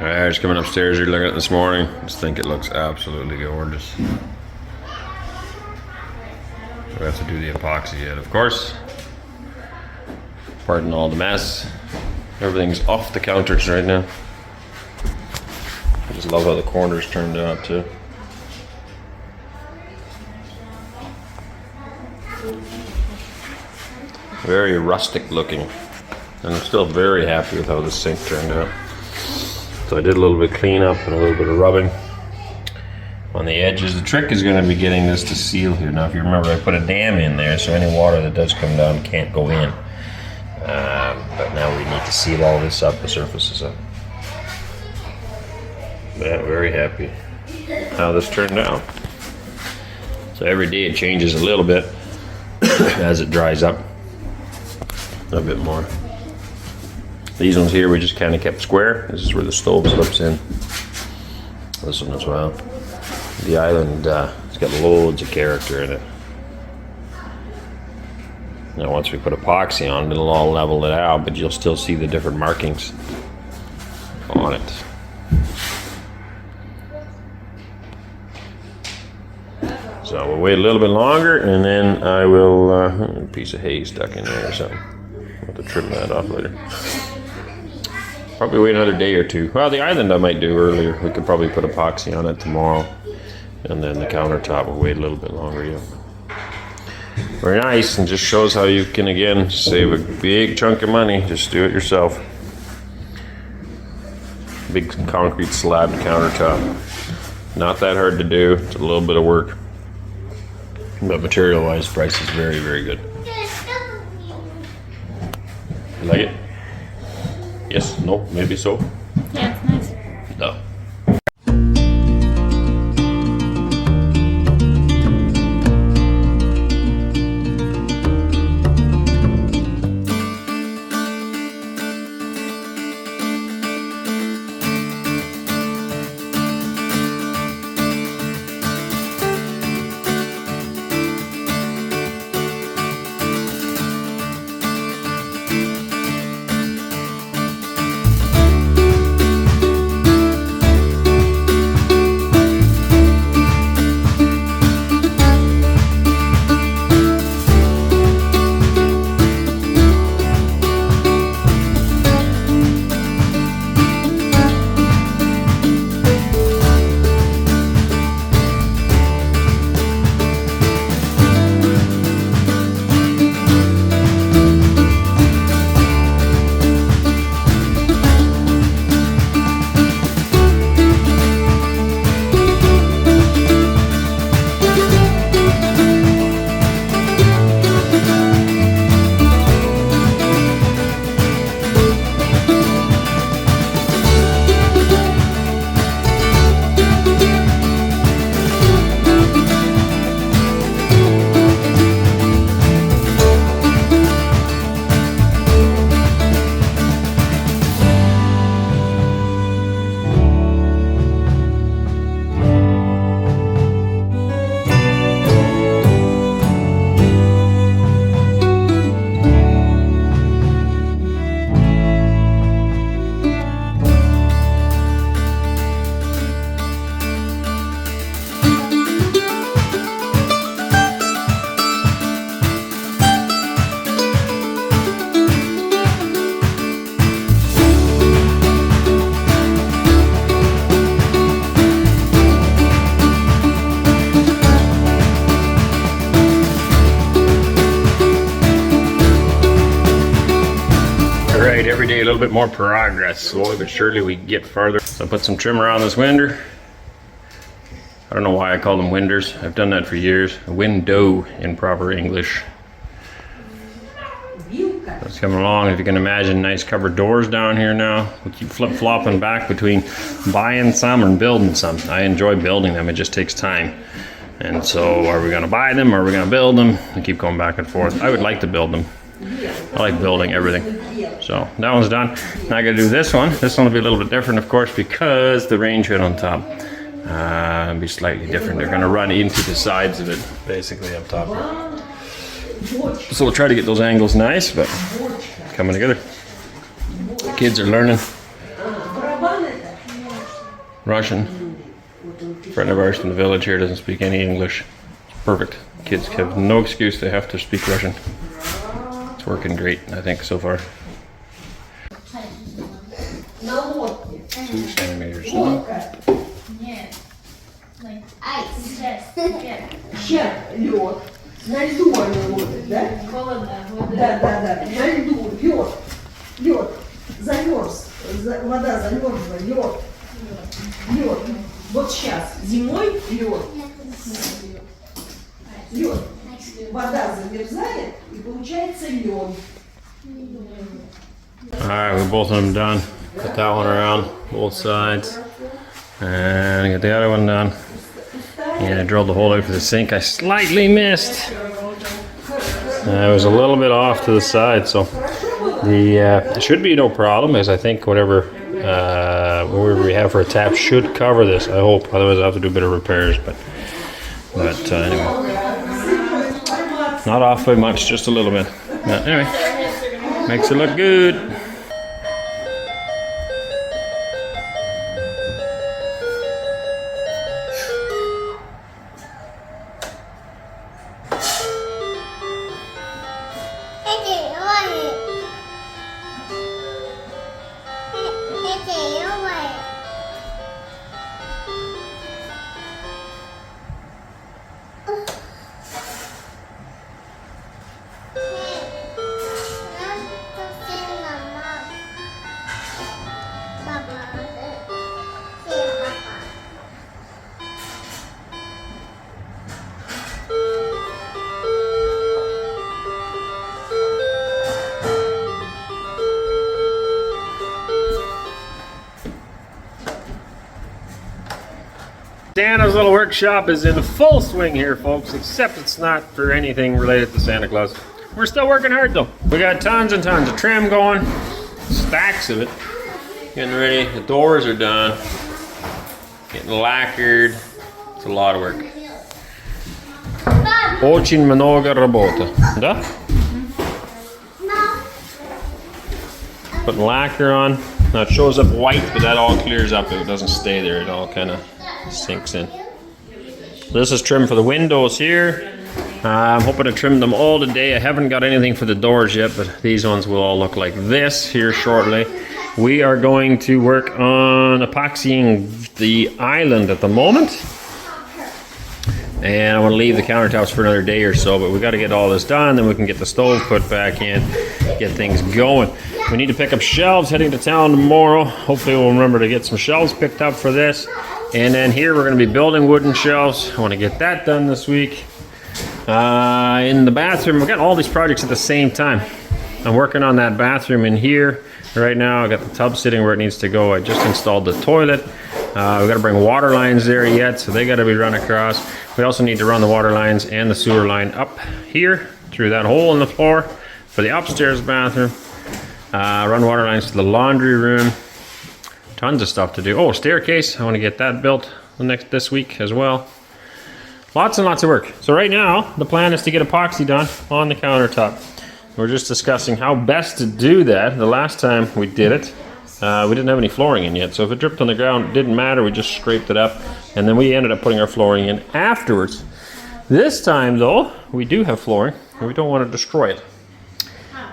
Alright, just coming upstairs here looking at it this morning. Just think it looks absolutely gorgeous. We have to do the epoxy yet, of course. Pardon all the mess. Everything's off the counters right now. I just love how the corners turned out too. Very rustic looking. And I'm still very happy with how the sink turned out. So I did a little bit of cleanup and a little bit of rubbing on the edges. The trick is going to be getting this to seal here. Now if you remember, I put a dam in there so any water that does come down can't go in. But now we need to seal all this up, the surfaces up. But very happy how this turned out. So every day it changes a little bit as it dries up a bit more. These ones here we just kind of kept square. This is where the stove slips in. This one as well. The island, it's got loads of character in it. Now once we put epoxy on, it'll all level it out, but you'll still see the different markings on it. So we'll wait a little bit longer, and then I will, a piece of hay stuck in there or something. I'll have to trim that off later. Probably wait another day or two. Well, the island I might do earlier. We could probably put epoxy on it tomorrow. And then the countertop will wait a little bit longer, yeah. Very nice, and just shows how you can, again, save a big chunk of money. Just do it yourself. Big concrete slab countertop. Not that hard to do. It's a little bit of work. But material-wise, price is very, very good. You like it? Yes, no, maybe so. Yeah, it's nice. No. Every day a little bit more progress. Slowly but surely we get farther. So I put some trim around this winder. I don't know why I call them winders. I've done that for years. A window in proper English. That's coming along. If you can imagine, nice covered doors down here now. We keep flip-flopping back between buying some and building some. I enjoy building them. It just takes time. And so are we going to buy them or are we going to build them? I keep going back and forth. I would like to build them. I like building everything. So that one's done. Now I got to do this one. This one will be a little bit different, of course, because the range hood on top will be slightly different. They're going to run into the sides of it, basically up top here. So we'll try to get those angles nice, but coming together. Kids are learning. Russian. A friend of ours from the village here doesn't speak any English. It's perfect. Kids have no excuse, they have to speak Russian. It's working great, I think, so far. 2 centimeters long. Сейчас лед. На льду они ловят, да? Холодно. Да. На льду. Лед. Замерз. Вода замерзла. Лед. Вот сейчас. Зимой лед. Лед. Вода замерзает и получается лед. Alright, we both of them done. Put that one around both sides. And get the other one done. And I drilled the hole out for the sink. I slightly missed. I was a little bit off to the side, so it should be no problem, as I think whatever we have for a tap should cover this. I hope. Otherwise, I'll have to do a bit of repairs. But anyway, not off by much, just a little bit. But anyway, makes it look good. Santa's little workshop is in full swing here, folks, except it's not for anything related to Santa Claus. We're still working hard, though. We got tons and tons of trim going, stacks of it. Getting ready, the doors are done, getting lacquered. It's a lot of work. Очень много работы. Да? Putting lacquer on. Now it shows up white, but that all clears up. It doesn't stay there. It all kind of sinks in. This is trim for the windows here. I'm hoping to trim them all today. I haven't got anything for the doors yet, but these ones will all look like this here shortly. We are going to work on epoxying the island at the moment. And I want to leave the countertops for another day or so, but we got to get all this done, then we can get the stove put back in, get things going. We need to pick up shelves heading to town tomorrow. Hopefully we'll remember to get some shelves picked up for this. And then here we're going to be building wooden shelves. I want to get that done this week. In the bathroom, we've got all these projects at the same time. I'm working on that bathroom in here. Right now I got the tub sitting where it needs to go. I just installed the toilet. We got to bring water lines there yet, so they got to be run across. We also need to run the water lines and the sewer line up here through that hole in the floor for the upstairs bathroom. Run water lines to the laundry room. Tons of stuff to do. Oh, staircase. I want to get that built this week as well. Lots and lots of work. So right now, the plan is to get epoxy done on the countertop. We're just discussing how best to do that. The last time we did it, we didn't have any flooring in yet. So if it dripped on the ground, it didn't matter. We just scraped it up. And then we ended up putting our flooring in afterwards. This time, though, we do have flooring, and we don't want to destroy it.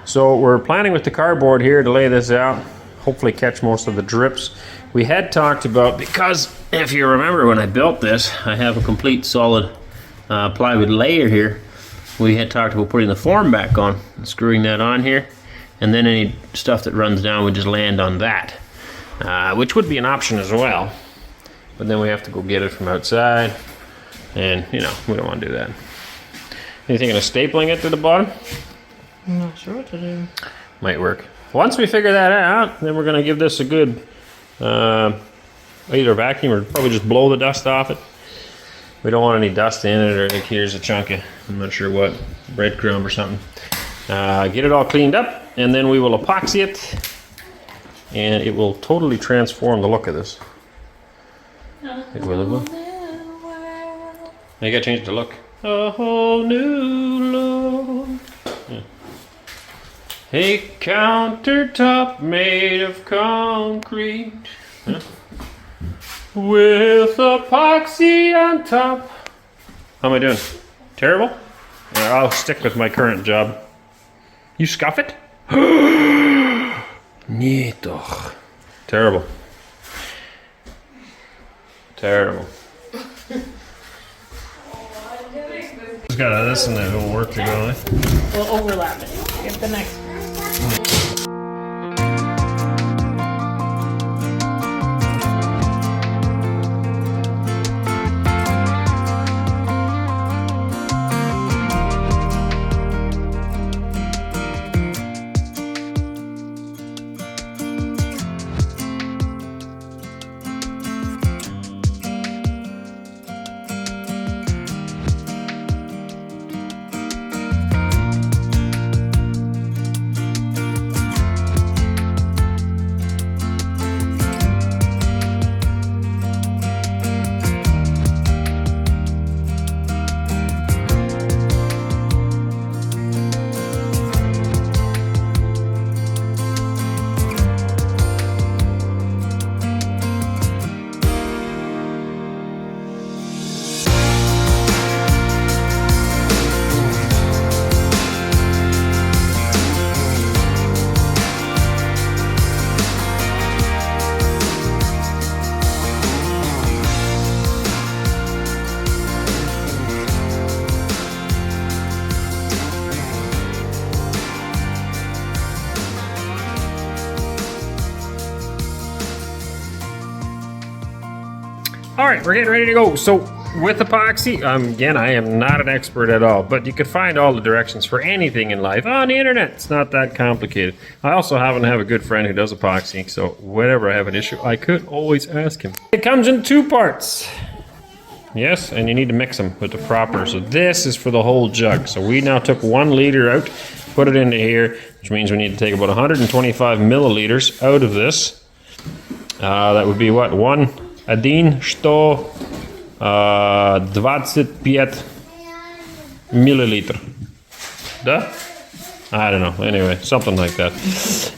So we're planning with the cardboard here to lay this out. Hopefully catch most of the drips. We had talked about, because if you remember when I built this, I have a complete solid plywood layer here. We had talked about putting the form back on, and screwing that on here, and then any stuff that runs down would just land on that, which would be an option as well. But then we have to go get it from outside, and you know, we don't want to do that. You thinking of stapling it to the bottom? I'm not sure what to do. Might work. Once we figure that out, then we're going to give this a good either vacuum or probably just blow the dust off it. We don't want any dust in it, or like here's a chunk of, I'm not sure what, breadcrumb or something. Get it all cleaned up, and then we will epoxy it, and it will totally transform the look of this. It will, it will. Now you gotta change the look. A whole new look. Yeah. A countertop made of concrete. Huh? with epoxy on top. How am I doing? Terrible? I'll stick with my current job. You scuff it? Nee toch. Terrible. Terrible. Just got this and that will work together. We'll overlap it. Get the next one. All right, we're getting ready to go. So with epoxy, again, I am not an expert at all, but you can find all the directions for anything in life on the internet. It's not that complicated. I also happen to have a good friend who does epoxy, so whenever I have an issue, I could always ask him. It comes in 2 parts. Yes, and you need to mix them with the proper. So this is for the whole jug. So we now took 1 liter out, put it into here, which means we need to take about 125 milliliters out of this. That would be what? 125 milliliter. Duh? I don't know. Anyway, something like that.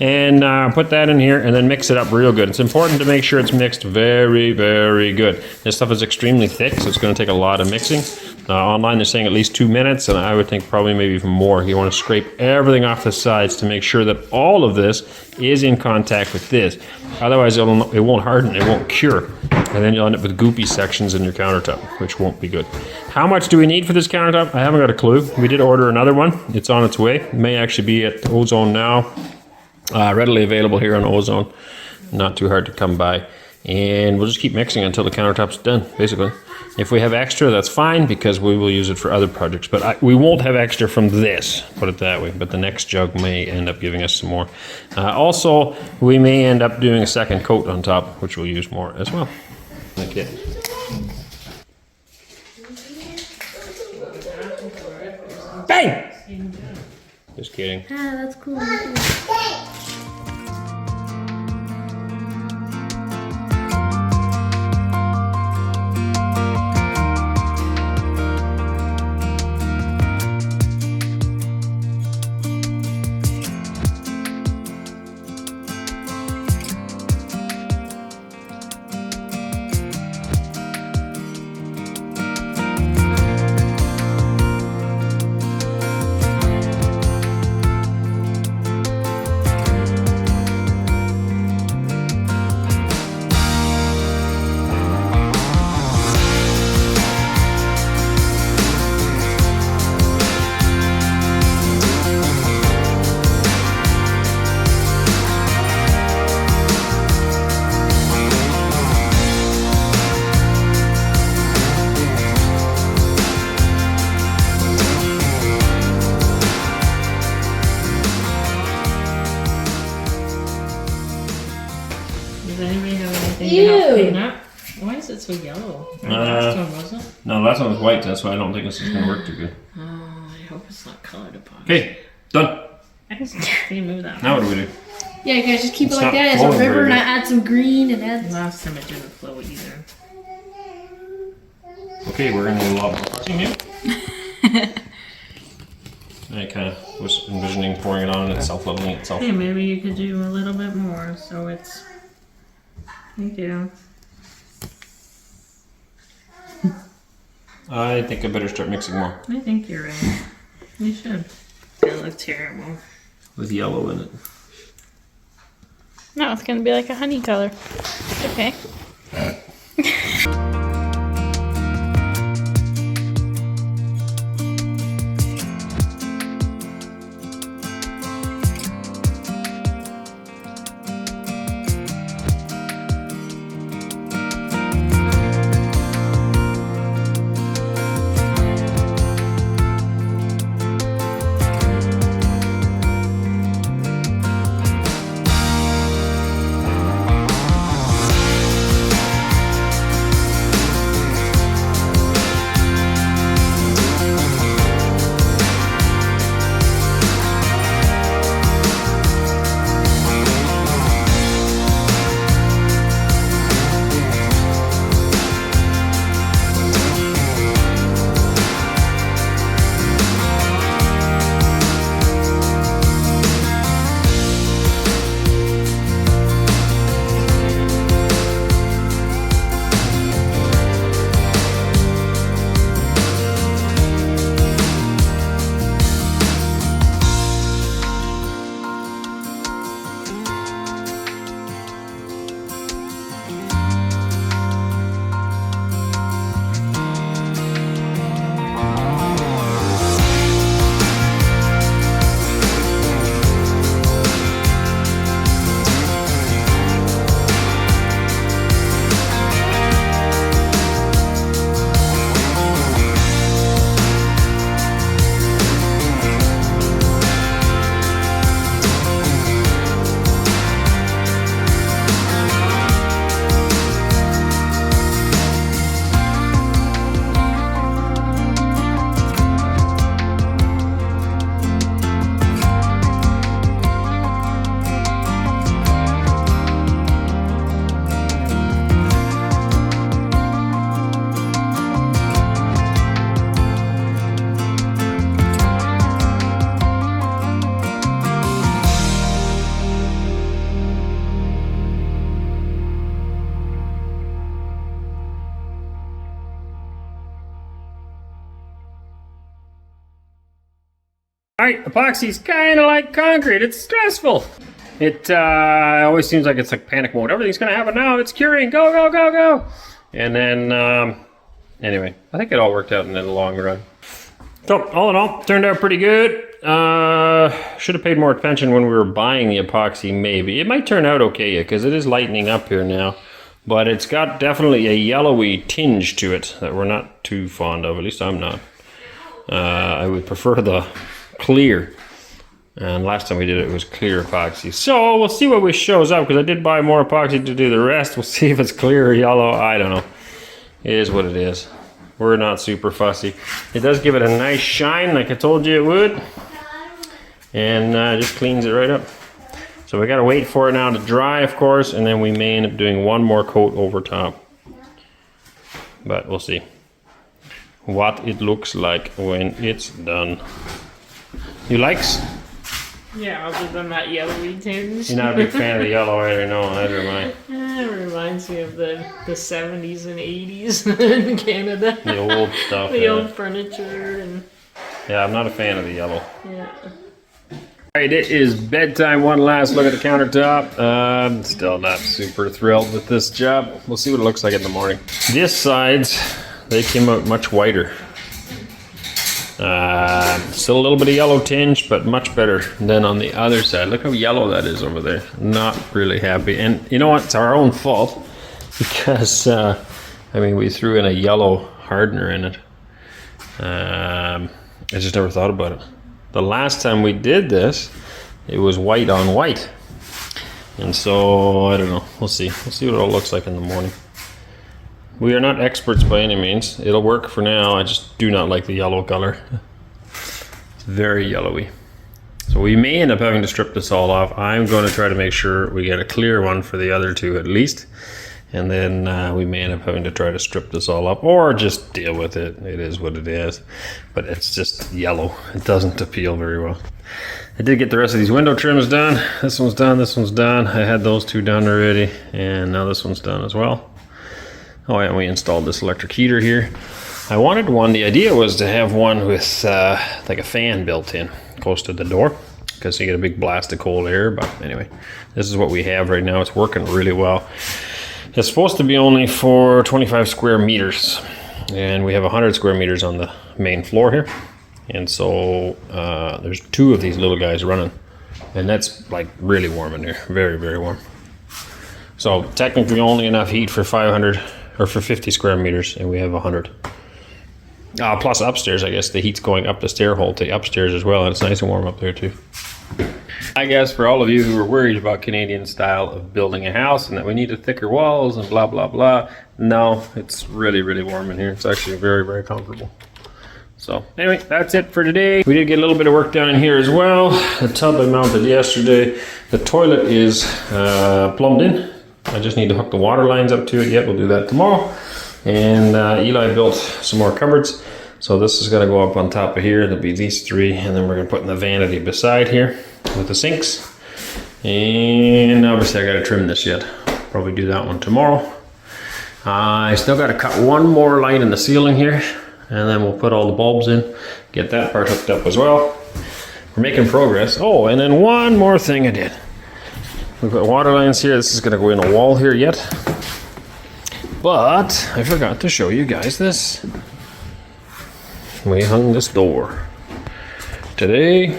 And put that in here and then mix it up real good. It's important to make sure it's mixed very, very good. This stuff is extremely thick, so it's going to take a lot of mixing. Online, they're saying at least 2 minutes, and I would think probably maybe even more. You want to scrape everything off the sides to make sure that all of this is in contact with this. Otherwise, it won't harden, it won't cure. And then you'll end up with goopy sections in your countertop, which won't be good. How much do we need for this countertop? I haven't got a clue. We did order another one. It's on its way. It may actually be at Ozone now. Readily available here on Ozone. Not too hard to come by. And we'll just keep mixing until the countertop's done, basically. If we have extra, that's fine, because we will use it for other projects. But we won't have extra from this, put it that way. But the next jug may end up giving us some more. Also, we may end up doing a second coat on top, which we'll use more as well. Okay. Bang! Just kidding. Ah, that's cool. Does anybody have anything to help clean up? Why is it so yellow? The last one wasn't? No, last one was white, that's why I don't think this is going to work too good. Oh, I hope it's not colored epoxy. Okay, done. I just can't move that. Now what do we do? Yeah, you guys just keep It's it like not that. It's a flowing river, very and I good. add some green and add. Last time it didn't flow either. Okay, we're going to do a lot more touching here. I kind of was envisioning pouring it on and itself, leveling itself. Hey, maybe you could do a little bit more so it's... Thank you. I think I better start mixing more. I think you're right. You should. It looks terrible. With yellow in it. No, it's gonna be like a honey color. Okay. Alright, epoxy's kind of like concrete. It's stressful. It always seems like it's like panic mode. Everything's going to happen now. It's curing. Go, go, go, go. And then, anyway, I think it all worked out in the long run. So, all in all, turned out pretty good. Should have paid more attention when we were buying the epoxy, maybe. It might turn out okay, because it is lightening up here now. But it's got definitely a yellowy tinge to it that we're not too fond of. At least I'm not. I would prefer the clear, and last time we did it was clear epoxy, so we'll see what shows up, because I did buy more epoxy to do the rest. We'll see if it's clear or yellow. I don't know. It is what it is. We're not super fussy. It does give it a nice shine like I told you it would, and just cleans it right up. So we gotta wait for it now to dry, of course, and then we may end up doing one more coat over top, but we'll see what it looks like when it's done. You likes? Yeah, other than that yellowy tinge. You're not a big fan of the yellow either, no, neither am I. It reminds me of the 70s and 80s in Canada. The old stuff. The old furniture and... Yeah, I'm not a fan of the yellow. Yeah. Alright, it is bedtime. One last look at the countertop. Still not super thrilled with this job. We'll see what it looks like in the morning. This sides, they came out much whiter. Still a little bit of yellow tinge, but much better than on the other side. Look how yellow that is over there. Not really happy. And you know what? It's our own fault, because I mean, we threw in a yellow hardener in it. I just never thought about it. The last time we did this, it was white on white. And so, I don't know. We'll see. We'll see what it all looks like in the morning. We are not experts by any means. It'll work for now. I just do not like the yellow color. It's very yellowy. So we may end up having to strip this all off. I'm going to try to make sure we get a clear one for the other two at least. And then we may end up having to try to strip this all up, or just deal with it. It is what it is. But it's just yellow. It doesn't appeal very well. I did get the rest of these window trims done. This one's done, this one's done. I had those two done already, and now this one's done as well. Oh yeah, and we installed this electric heater here. I wanted one. The idea was to have one with like a fan built in close to the door, because you get a big blast of cold air. But anyway, this is what we have right now. It's working really well. It's supposed to be only for 25 square meters, and we have 100 square meters on the main floor here. And so there's 2 of these little guys running, and that's like really warm in here, very, very warm. So technically only enough heat for 500 or for 50 square meters, and we have 100. Plus upstairs, I guess the heat's going up the stair hole to upstairs as well, and it's nice and warm up there too. I guess for all of you who are worried about Canadian style of building a house and that we need thicker walls and blah, blah, blah, no, it's really, really warm in here. It's actually very, very comfortable. So anyway, that's it for today. We did get a little bit of work done in here as well. The tub I mounted yesterday. The toilet is plumbed in. I just need to hook the water lines up to it yet. We'll do that tomorrow. And Eli built some more cupboards. So this is going to go up on top of here. There'll be these 3, and then we're going to put in the vanity beside here with the sinks. And obviously I got to trim this yet. Probably do that one tomorrow. I still got to cut one more light in the ceiling here, and then we'll put all the bulbs in, get that part hooked up as well. We're making progress. Oh, and then one more thing I did. We put water lines here. This is going to go in a wall here yet. But I forgot to show you guys this. We hung this door today,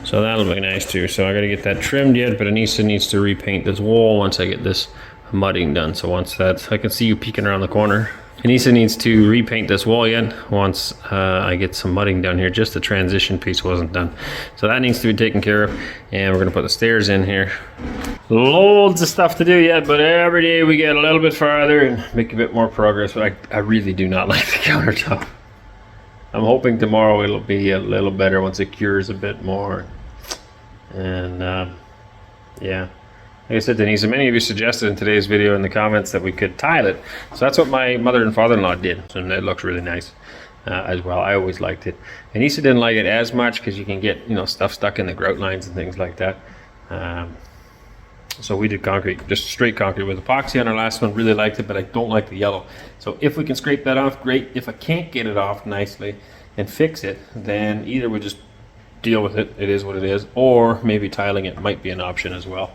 so that'll be nice too. So I got to get that trimmed yet, but Anneesa needs to repaint this wall once I get this mudding done. So once that's, I can see you peeking around the corner. Anneesa needs to repaint this wall yet once I get some mudding done here. Just the transition piece wasn't done, so that needs to be taken care of. And we're gonna put the stairs in here. Loads of stuff to do yet, but every day we get a little bit farther and make a bit more progress. But I really do not like the countertop. I'm hoping tomorrow it'll be a little better once it cures a bit more. And yeah, like I said to Anneesa, many of you suggested in today's video in the comments that we could tile it. So that's what my mother and father-in-law did, and it looks really nice as well. I always liked it. Anneesa didn't like it as much because you can get, you know, stuff stuck in the grout lines and things like that. So we did concrete, just straight concrete with epoxy on our last one. Really liked it, but I don't like the yellow. So if we can scrape that off, great. If I can't get it off nicely and fix it, then either we just deal with it, it is what it is, or maybe tiling it might be an option as well.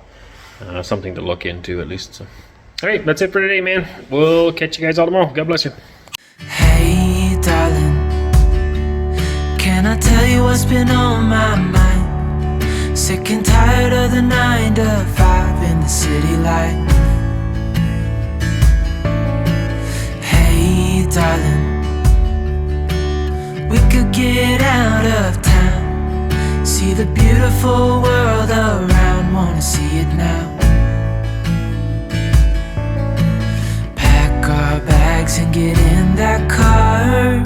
Something to look into at least. So, all right, that's it for today, man. We'll catch you guys all tomorrow. God bless you. Hey, darling, can I tell you what's been on my mind? Sick and tired of the 9 to 5 in the city life. Hey, darling, we could get out of town, see the beautiful world around, wanna see it now. Pack our bags and get in that car.